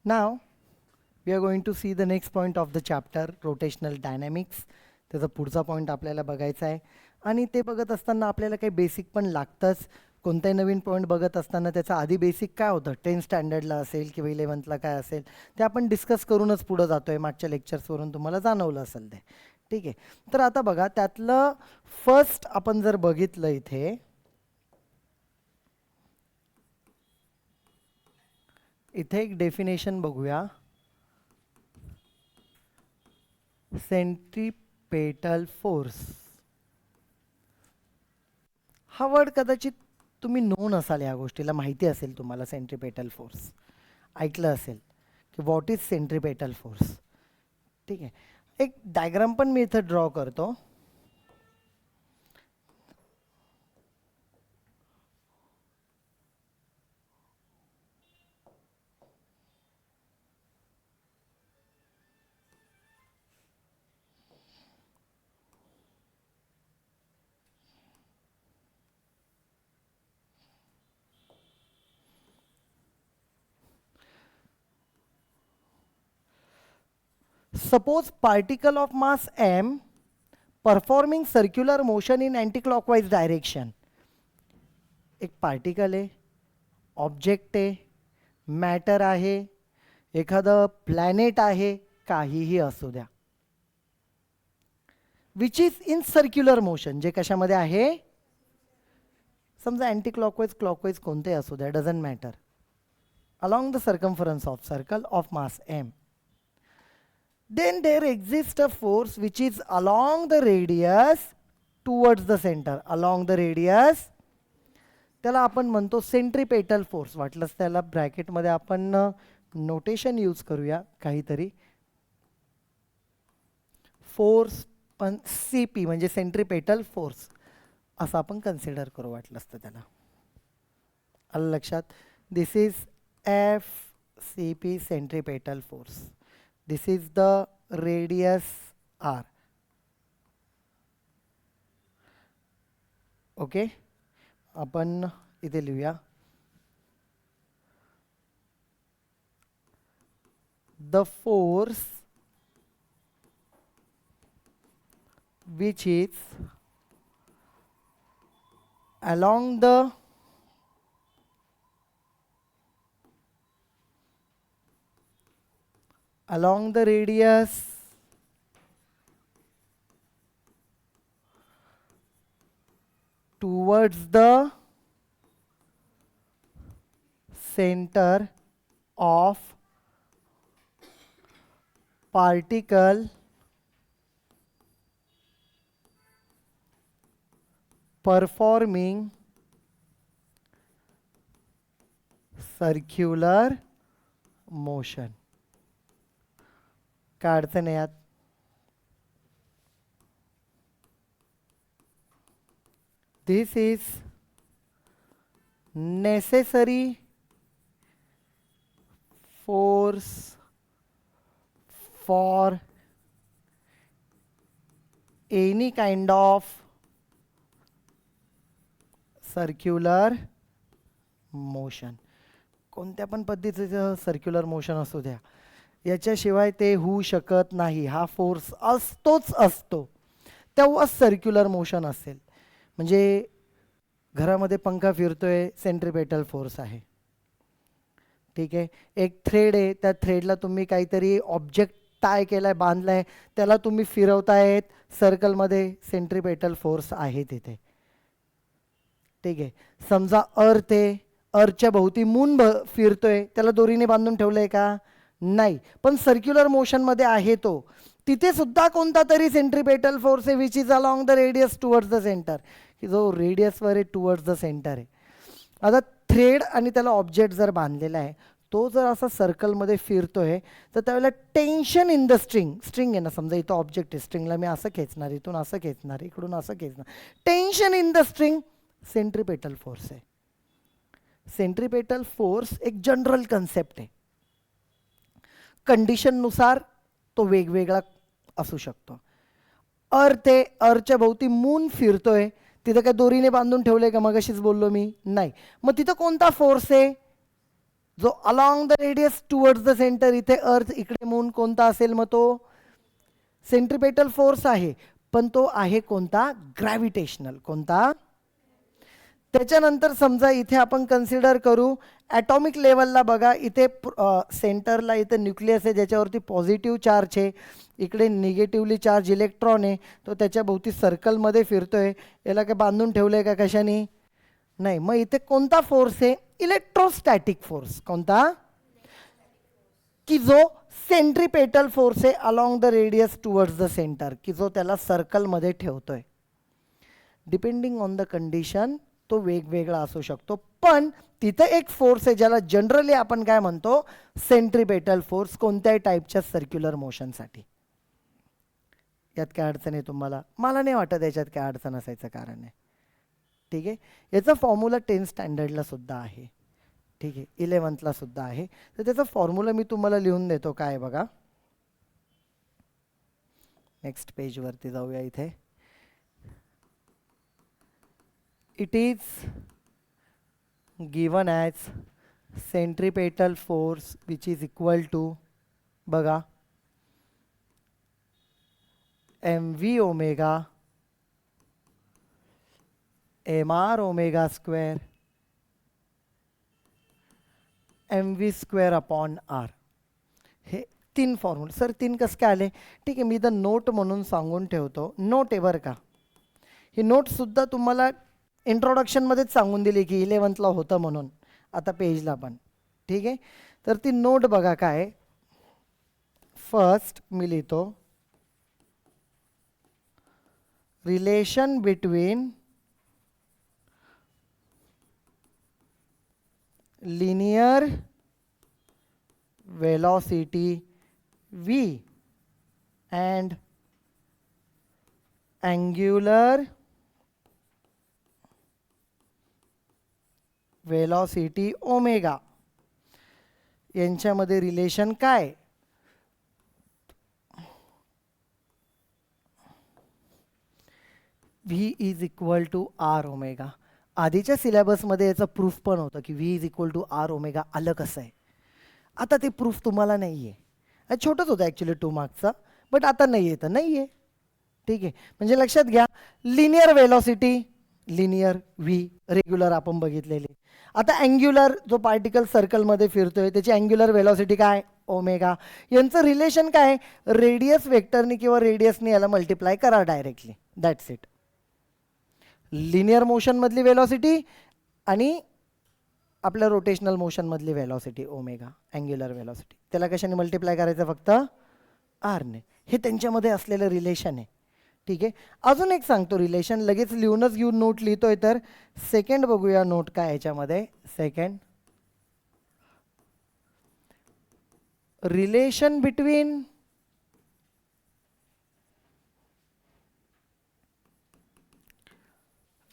Now we are going to see the next point of the chapter, rotational dynamics. त्याचा पुढचा point आपल्याला बघायचा आहे आणि ते बघत असताना आपल्याला काही बेसिक पण लागतंच. कोणताही नवीन पॉईंट बघत असताना त्याचा आधी बेसिक काय होतं, 10th स्टँडर्डला असेल किंवा 11thला काय असेल ते आपण डिस्कस करूनच पुढं जातो आहे. मागच्या लेक्चर्सवरून तुम्हाला जाणवलं असेल ते. ठीक आहे, तर आता बघा त्यातलं फर्स्ट आपण जर बघितलं इथे, इथे एक डेफिनेशन बघूया. सेंट्रीपेटल फोर्स हा वर्ड कदाचित तुम्ही नोन असाल, या गोष्टीला माहिती असेल तुम्हाला. सेंट्रीपेटल फोर्स ऐकलं असेल की व्हॉट इज सेंट्रीपेटल फोर्स. ठीक आहे, एक डायग्राम पण मी इथं ड्रॉ करतो. Suppose particle of mass m performing circular motion in anti-clockwise direction. एक पार्टिकल आहे, ऑब्जेक्ट आहे, मॅटर आहे, एखादं प्लॅनेट आहे, काहीही असू द्या, which is in circular motion, जे कशामध्ये आहे, समजा अँटी क्लॉकवाईज क्लॉकवाईज कोणते असू द्या, doesn't matter, along the circumference of circle of mass m. Then there exists a force which is along the radius towards the center. Along the radius त्याला आपण म्हणतो सेंट्रीपेटल फोर्स. वाटलंच त्याला ब्रॅकेटमध्ये आपण notation use करूया काहीतरी. फोर्स पण C P म्हणजे सेंट्रीपेटल फोर्स असं आपण कन्सिडर करू वाटलंच तर त्याला. आलं लक्षात. This is F C P centripetal force. This is the radius r. Okay, आपण इथे लिहूया. The force which is along the radius towards the center of particle performing circular motion. काय अडचण आहे यात. This is necessary force for any kind of circular motion. कोणत्या पण पद्धतीचं सर्क्युलर मोशन असू द्या, याच्याशिवाय ते होऊ शकत नाही. हा फोर्स असतोच असतो, तेव्हा सर्क्युलर मोशन असेल. म्हणजे घरामध्ये पंखा फिरतोय, सेंट्रीपेटल फोर्स आहे. ठीक आहे, एक थ्रेड आहे, त्या थ्रेडला तुम्ही काहीतरी ऑब्जेक्ट टाय केलाय, बांधलाय, त्याला तुम्ही फिरवतायत सर्कलमध्ये, सेंट्रीपेटल फोर्स आहे तिथे. ठीक आहे, समजा अर्थ आहे, अर्थच्या भोवती मून फिरतोय, त्याला दोरीने बांधून ठेवलंय का, नाही, पण सर्क्युलर मोशनमध्ये आहे तो, तिथे सुद्धा कोणता तरी सेंट्रीपेटल फोर्स आहे which is along the radius towards the centre, की जो रेडियसवर आहे टुवर्ड्स द सेंटर आहे. आता थ्रेड आणि त्याला ऑब्जेक्ट जर बांधलेला आहे, तो जर असा सर्कलमध्ये फिरतोय, तर त्यावेळेला टेन्शन इन द स्ट्रिंग आहे ना, समजा इथं ऑब्जेक्ट आहे, स्ट्रिंगला मी असं खेचणार, इथून असं खेचणार, इकडून असं खेचणार, tension in the string centripetal force आहे. सेंट्रीपेटल फोर्स एक जनरल कन्सेप्ट आहे, कंडिशननुसार तो वेगवेगळा असू शकतो. अर्थ आहे, अर्थच्या भोवती मून फिरतोय, तिथं काय दोरीने बांधून ठेवलंय का, मगाशीच बोललो मी, नाही, मग तिथं कोणता फोर्स आहे, जो along the radius towards the centre, इथे अर्थ इकडे मून कोणता असेल मग तो सेंट्रिपेटल फोर्स आहे, पण तो आहे कोणता? ग्रॅव्हिटेशनल. कोणता? त्याच्यानंतर समजा इथे आपण कन्सिडर करू ॲटॉमिक लेवलला. बघा इथे सेंटरला इथे न्यूक्लियस आहे ज्याच्यावरती पॉझिटिव्ह चार्ज आहे, इकडे निगेटिव्हली चार्ज इलेक्ट्रॉन आहे, तो त्याच्या भोवती सर्कलमध्ये फिरतोय. याला काय बांधून ठेवलंय का कशाने? नाही. मग इथे कोणता फोर्स आहे? Electrostatic force. कोणता? की जो सेंट्रिपेटल फोर्स आहे along the radius towards the centre, की जो त्याला सर्कलमध्ये ठेवतोय. डिपेंडिंग ऑन द कंडिशन तो वेगवेगळा असू शकतो, पण तिथे एक फोर्स आहे ज्याला जनरली आपण काय म्हणतो? Centripetal force. कोणत्याही टाईपच्या सर्क्युलर मोशनसाठी. यात काय अडचण आहे तुम्हाला? मला नाही वाटत याच्यात काय अडचण असायचं कारण आहे. ठीक आहे. याचा फॉर्म्युला 10th स्टँडर्डला सुद्धा आहे. ठीक आहे. 11thला सुद्धा आहे. तर त्याचा फॉर्म्युला मी तुम्हाला लिहून देतो. काय बघा, नेक्स्ट पेजवरती जाऊया. इथे it is given as centripetal force which is equal to, बघा, mv omega mr omega square mv square upon R. हे 3 फॉर्म्युले. सर 3 कसं काय आले? ठीक आहे, मी द नोट म्हणून सांगून ठेवतो. नोट आहे बरं का, ही नोटसुद्धा तुम्हाला इंट्रोडक्शनमध्येच सांगून दिली की 11thला होतं म्हणून, आता पेजला पण. ठीक आहे. तर ती नोट बघा काय. फर्स्ट मी लिहितो relation between linear velocity v and angular velocity omega यांच्यामध्ये रिलेशन काय? v is equal to R omega. आधीच्या सिलेबसमध्ये याचं प्रूफ पण होतं की v is equal to R omega आलं कसं आहे. आता ते प्रूफ तुम्हाला नाही आहे. छोटंच होतं ॲक्च्युली 2 मार्क्सचा, बट आता नाही आहे तर नाही आहे. ठीक आहे. म्हणजे लक्षात घ्या, linear velocity, linear V regular आपण बघितलेली. आता अँग्युलर जो पार्टिकल सर्कलमध्ये फिरतोय त्याची अँग्युलर वेलॉसिटी काय? ओमेगा. यांचं रिलेशन काय? रेडियस वेक्टरनी किंवा रेडियसनी याला मल्टिप्लाय करा डायरेक्टली. That's it. लिनियर मोशनमधली वेलॉसिटी आणि आपल्या रोटेशनल मोशनमधली वेलॉसिटी ओमेगा, अँग्युलर वेलॉसिटी. त्याला कशाने मल्टिप्लाय करायचं? फक्त आरने. हे त्यांच्यामध्ये असलेलं रिलेशन आहे. ठीक आहे. अजून एक सांगतो रिलेशन, लगेच लिहूनच घेऊन नोट लिहितोय तर सेकंड बघूया नोट काय याच्यामध्ये. Second, relation between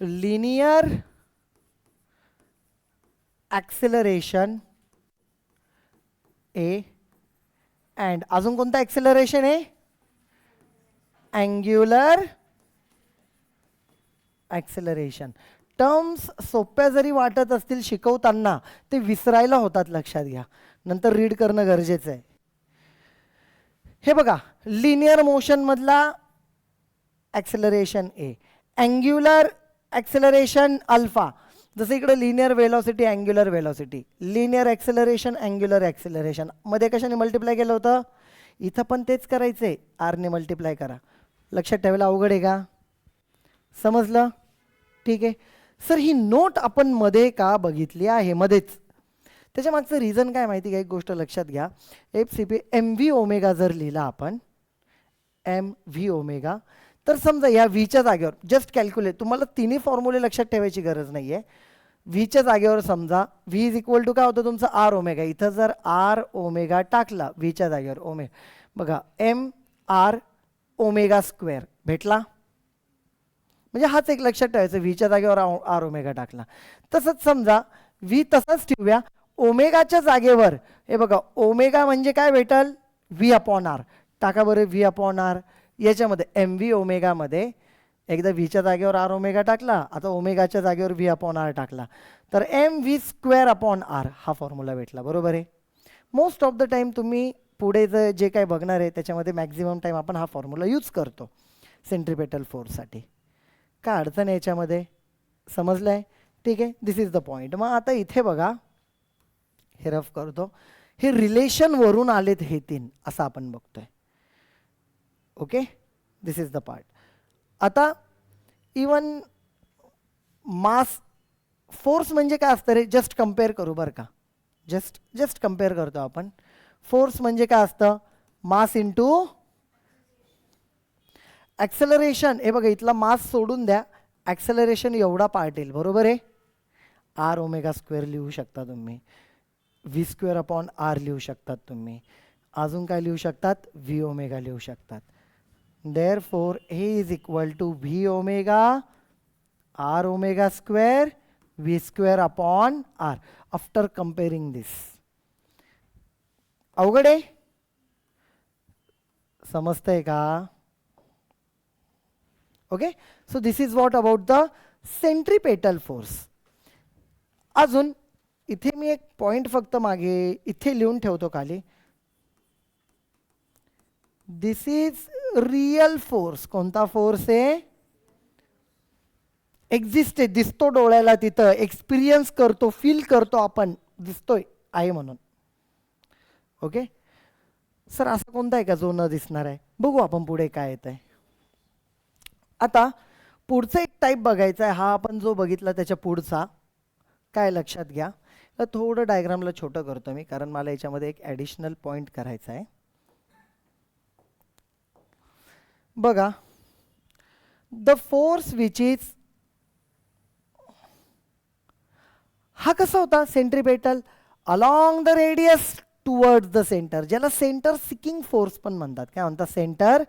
linear acceleration A and अजून कोणता acceleration आहे? angular acceleration. टर्म्स सोप्या जरी वाटत असतील शिकवताना ते विसरायला होतात, लक्षात घ्या. नंतर रीड करणं गरजेचं आहे. हे बघा, लिनियर मोशन मधला ॲक्सेलरेशन ए, अँग्युलर ॲक्सेलरेशन अल्फा. जसं इकडे linear velocity, angular velocity, linear acceleration, angular acceleration मध्ये कशाने मल्टिप्लाय केलं होतं? इथं पण तेच करायचं आहे, आरने मल्टिप्लाय करा. लक्षात ठेवायला अवघड आहे का? समजलं? ठीक आहे. सर ही नोट आपण मध्ये का बघितली आहे? मध्येच. त्याच्या मागचं रिझन काय माहिती का? एक गोष्ट लक्षात घ्या. FCP mv ओमेगा जर लिहिला आपण mv ओमेगा, तर समजा या व्हीच्या जागेवर जस्ट कॅल्क्युलेट, तुम्हाला तिन्ही फॉर्म्युले लक्षात ठेवायची गरज नाही आहे. व्हीच्या जागेवर समजा व्ही इज इक्वल टू काय होतं तुमचं? R omega. इथं जर आर ओमेगा टाकला व्हीच्या जागेवर ओमेगा, बघा एम आर ओमेगा स्क्वेअर भेटला. म्हणजे हाच एक लक्षात ठेवायचं, व्हीच्या जागेवर आर ओमेगा टाकला. तसंच समजा व्ही तसंच ठेवूया, ओमेगाच्या जागेवर हे बघा ओमेगा म्हणजे काय भेटल? V upon R. टाका बरं व्ही अपॉन आर. याच्यामध्ये एम व्ही ओमेगामध्ये एकदा व्हीच्या जागेवर आर ओमेगा टाकला, आता ओमेगाच्या जागेवर व्ही अपॉन आर टाकला, तर M V square upon R हा फॉर्म्युला भेटला. बरोबर आहे. मोस्ट ऑफ द टाईम तुम्ही पुढे जे काय बघणार आहे त्याच्यामध्ये मॅक्झिमम टाईम आपण हा फॉर्म्युला यूज करतो सेंट्रिपेटल फोर्ससाठी. काय अडचण आहे याच्यामध्ये? समजलं आहे? ठीक आहे. दिस इज द पॉईंट. मग आता इथे बघा, हे रफ करतो, हे रिलेशनवरून आलेत हे तीन, असं आपण बघतोय. Okay, this is the part. आता इवन मास फोर्स म्हणजे काय असतं रे? जस्ट कम्पेअर करू बरं का, जस्ट कम्पेअर करतो आपण. फोर्स म्हणजे काय असतं? Mass into acceleration. हे बघा, इथला मास सोडून द्या, ॲक्सेलरेशन एवढा पार्ट येईल. बरोबर आहे. आर ओमेगा स्क्वेअर लिहू शकता तुम्ही, व्ही स्क्वेअर अपॉन आर लिहू शकतात तुम्ही, अजून काय लिहू शकतात? व्ही ओमेगा लिहू शकतात. Therefore, A is equal to V omega R omega square V square upon R after comparing this. अवघड आहे? समजतंय का? Okay, so this is what about the centripetal force. अजून इथे मी एक पॉइंट फक्त मागे इथे लिहून ठेवतो खाली. दिस इज रियल फोर्स. कोणता फोर्स आहे? एक्झिस्ट आहे, दिसतो डोळ्याला, तिथं एक्सपिरियन्स करतो, फील करतो आपण, दिसतोय आहे म्हणून. ओके सर, असं कोणता आहे का जो न दिसणार आहे? बघू आपण पुढे काय येत आहे. आता पुढचा एक टाईप बघायचा आहे. हा आपण जो बघितला त्याच्या पुढचा काय लक्षात घ्या. तर थोडं डायग्रामला छोटं करतो मी, कारण मला याच्यामध्ये एक ॲडिशनल पॉईंट करायचा आहे. बघा, द फोर्स विच इज, हा कसा होता? Centripetal along the radius towards the centre, ज्याला सेंटर सिकिंग फोर्स पण म्हणतात. काय म्हणतात? सेंटर,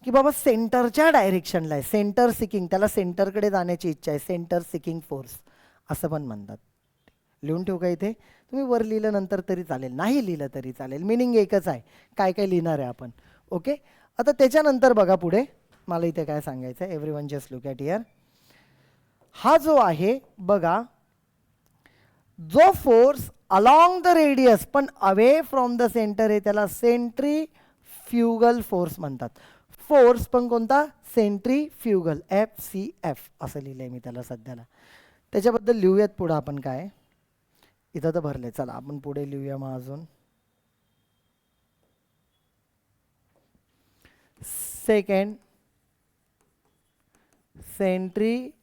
की बाबा सेंटरच्या डायरेक्शनला आहे, सेंटर सिकिंग, त्याला सेंटरकडे जाण्याची इच्छा आहे, सेंटर सिकिंग फोर्स असं पण म्हणतात. लिहून ठेवू का इथे? तुम्ही वर लिहिलं नंतर तरी चालेल, नाही लिहिलं तरी चालेल, मिनिंग एकच आहे. काय काय लिहिणार आहे आपण. ओके, आता त्याच्यानंतर बघा पुढे मला इथे काय सांगायचं आहे. Everyone just look at here. हा जो आहे बघा, जो फोर्स अलॉंग द रेडियस पण अवे फ्रॉम द सेंटर आहे, त्याला सेंट्रीफ्युगल फोर्स म्हणतात. फोर्स पण कोणता? सेंट्रीफ्युगल, FCF असं लिहिलंय मी त्याला सध्याला. त्याच्याबद्दल लिहूयात पुढं आपण काय. इथं तर भरले, चला आपण पुढे लिहूया मग अजून. Second, centrifugal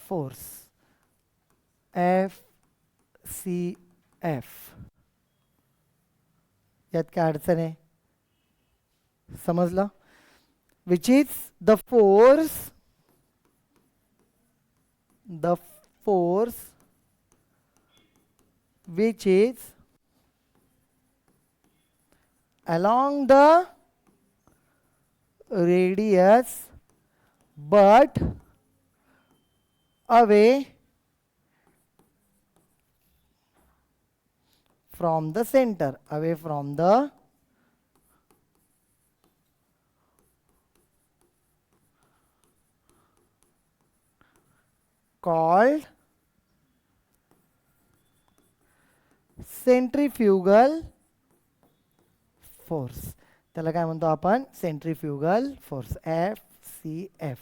force, FCF. यात काय अडचण आहे? समजलं? Which is the force which is along the radius but away from the center, away from the called centrifugal force. त्याला काय म्हणतो आपण? Centrifugal force, FCF.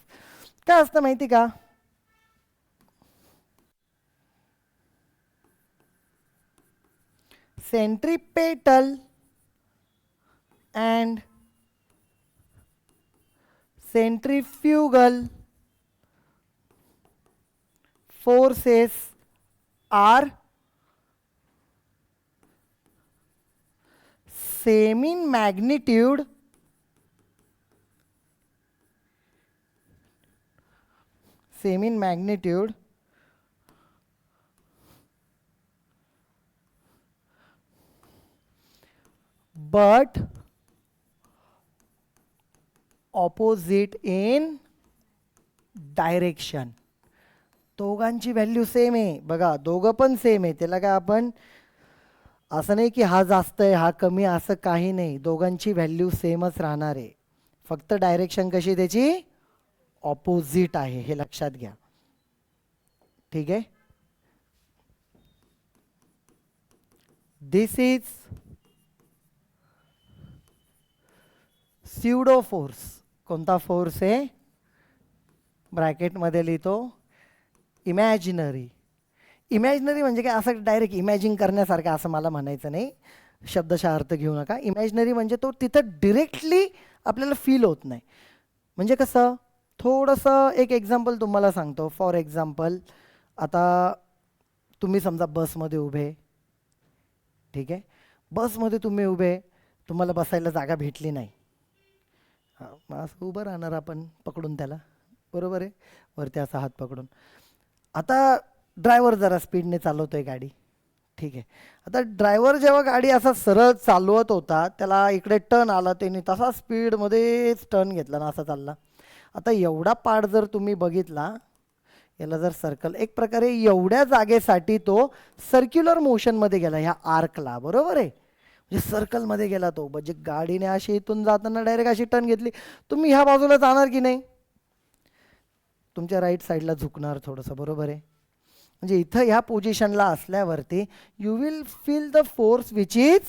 काय असतं माहिती का? Centripetal and centrifugal forces are same in magnitude but opposite in direction. दोघांची value same आहे बघा, दोघं पण सेम आहे. त्याला काय आपण असं नाही की हा जास्त आहे हा कमी, असं काही नाही. दोघांची व्हॅल्यू सेमच राहणार आहे. फक्त डायरेक्शन कशी त्याची ऑपोजिट आहे हे लक्षात घ्या. ठीक आहे. दिस इज स्यूडो फोर्स. कोणता फोर्स आहे? ब्रॅकेटमध्ये लिहितो इमॅजिनरी. इमॅजिनरी म्हणजे काय, असं डायरेक्ट इमॅजिन करण्यासारखं असं मला म्हणायचं नाही, शब्दशः अर्थ घेऊ नका. इमॅजिनरी म्हणजे तो तिथं डिरेक्टली आपल्याला फील होत नाही. म्हणजे कसं, थोडंसं एक एक्झाम्पल तुम्हाला सांगतो. फॉर एक्झाम्पल, आता तुम्ही समजा बसमध्ये उभे, ठीक आहे, बसमध्ये तुम्ही उभे, तुम्हाला बसायला जागा भेटली नाही. हां, मग असं उभं राहणार आपण पकडून त्याला, बरोबर आहे, वरती असा हात पकडून. आता ड्रायव्हर जरा स्पीडने चालवतोय गाडी, ठीक आहे. आता ड्रायव्हर जेव्हा गाडी असा सरळ चालवत होता, त्याला इकडे टर्न आला, त्याने तसा स्पीडमध्येच टर्न घेतला ना, असा चालला. आता एवढा पार्ट जर तुम्ही बघितला, याला जर सर्कल, एक प्रकारे एवढ्या जागेसाठी तो सर्क्युलर मोशनमध्ये गेला, ह्या आर्कला, बरोबर आहे. म्हणजे सर्कलमध्ये गेला तो. म्हणजे गाडीने अशी इथून जाताना डायरेक्ट अशी टर्न घेतली, तुम्ही ह्या बाजूला जाणार की नाही, तुमच्या राईट साईडला झुकणार थोडंसं, बरोबर आहे. म्हणजे इथं ह्या पोझिशनला असल्यावरती you will feel the force which is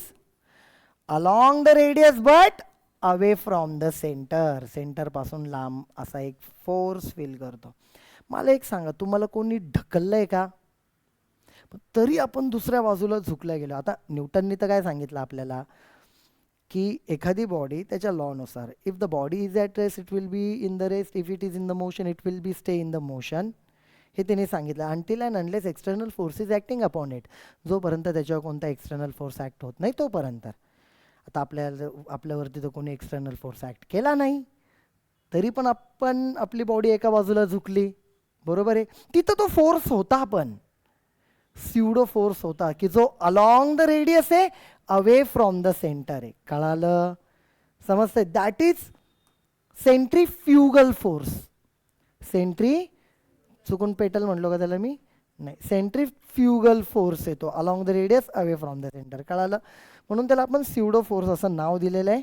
along the radius but away from the centre. सेंटरपासून लांब असा एक फोर्स फील करतो. मला एक सांगा, तुम्हाला कोणी ढकललंय का? तरी आपण दुसऱ्या बाजूला झुकल्या गेलो. आता न्यूटननी तर काय सांगितलं आपल्याला, की एखादी बॉडी त्याच्या लॉनुसार, if the body is at rest it will be in the rest, if it is in the motion it will be stay in the motion. हे त्यांनी सांगितलं. Until and unless external force is acting upon it. जोपर्यंत त्याच्यावर कोणता external force act होत नाही तोपर्यंत. आता आपल्यावरती तर कोणी एक्सटर्नल फोर्स ॲक्ट केला नाही, तरी पण आपण आपली बॉडी एका बाजूला झुकली, बरोबर आहे. तिथं तो फोर्स होता, पण स्यूडो फोर्स होता, की जो अलॉंग द रेडियस आहे, अवे फ्रॉम द सेंटर आहे. कळालं? समजतंय? That is centrifugal force. चुकून पेटल म्हणलो का त्याला मी? नाही, सेंट्रीफ्युगल फोर्स येतो along the radius away from the centre. कळालं? म्हणून त्याला आपण स्यूडो फोर्स असं नाव दिलेलं आहे.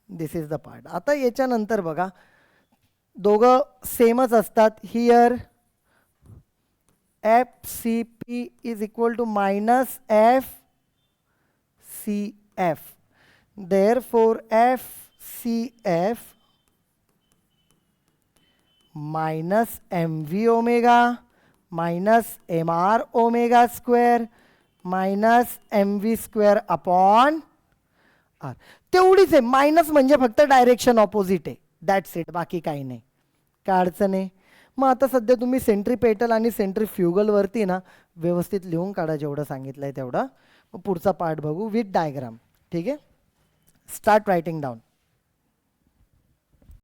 दिस इज द पार्ट. आता याच्यानंतर बघा, दोघं सेमच असतात. Here FCP is equal to minus FCF. Therefore, FCF minus MV omega minus MR omega square minus MV square upon R. तेवढीच आहे. मायनस म्हणजे फक्त डायरेक्शन ऑपोजिट आहे, दॅट्स इट, बाकी काही नाही. काय अडचण आहे? मग आता सध्या तुम्ही सेंट्रीपेटल आणि सेंट्रीफ्युगलवरती ना व्यवस्थित लिहून काढा, जेवढं सांगितलं आहे तेवढं. मग पुढचा पार्ट बघू विथ डायग्राम. ठीक आहे, स्टार्ट रायटिंग डाऊन.